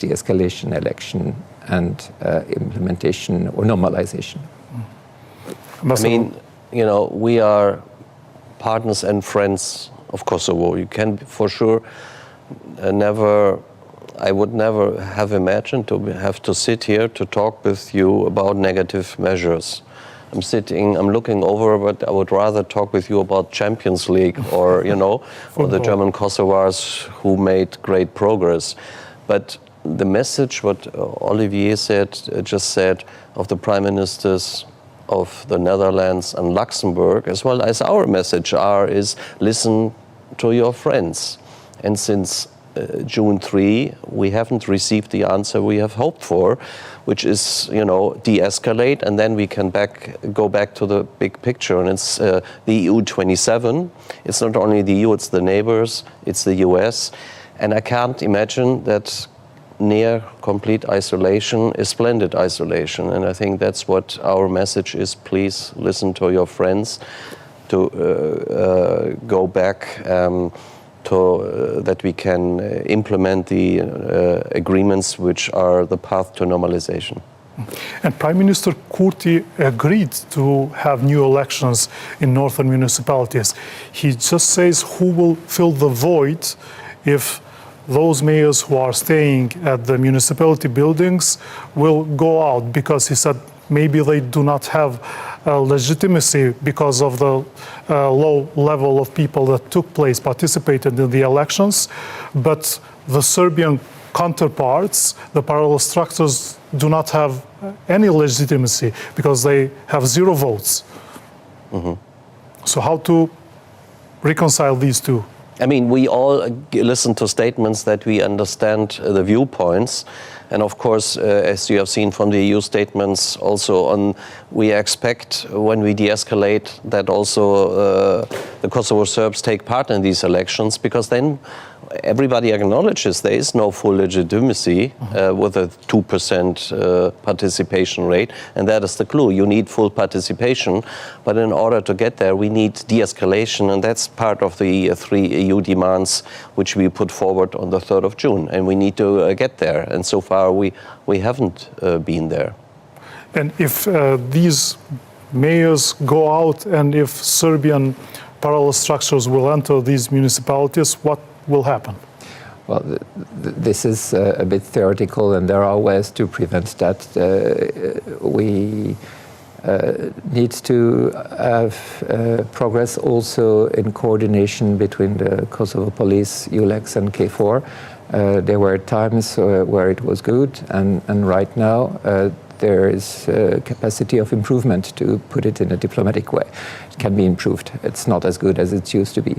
de-escalation, election, and implementation or normalization. I mean, you know, we are partners and friends of Kosovo. You can for sure I would never have imagined to have to sit here to talk with you about negative measures. I'm looking over, but I would rather talk with you about Champions League or, you know, or the German Kosovars who made great progress. But the message, what Olivier just said, of the prime ministers of the Netherlands and Luxembourg, as well as our message is listen to your friends. And since June 3, we haven't received the answer we have hoped for, which is, you know, de-escalate, and then we can go back to the big picture. And it's the EU 27. It's not only the EU, it's the neighbors, it's the US. And I can't imagine that near complete isolation is splendid isolation. And I think that's what our message is. Please listen to your friends to go back that we can implement the agreements which are the path to normalization. And Prime Minister Kurti agreed to have new elections in northern municipalities. He just says who will fill the void if those mayors who are staying at the municipality buildings will go out, because he said maybe they do not have legitimacy because of the low level of people that participated in the elections. But the Serbian counterparts, the parallel structures, do not have any legitimacy because they have 0 votes. Mm-hmm. So how to reconcile these two? I mean, we all listen to statements that we understand the viewpoints. And of course, as you have seen from the EU statements also we expect when we de-escalate that also the Kosovo Serbs take part in these elections, because then everybody acknowledges there is no full legitimacy with a 2% participation rate, and that is the clue. You need full participation, but in order to get there, we need de-escalation, and that's part of the 3 EU demands which we put forward on the 3rd of June, and we need to get there, and so far we haven't been there. And if these mayors go out and if Serbian parallel structures will enter these municipalities, what will happen? Well, this is a bit theoretical, and there are ways to prevent that. We need to have progress also in coordination between the Kosovo police, ULEX and KFOR. There were times where it was good, and right now there is capacity of improvement, to put it in a diplomatic way. It can be improved. It's not as good as it used to be.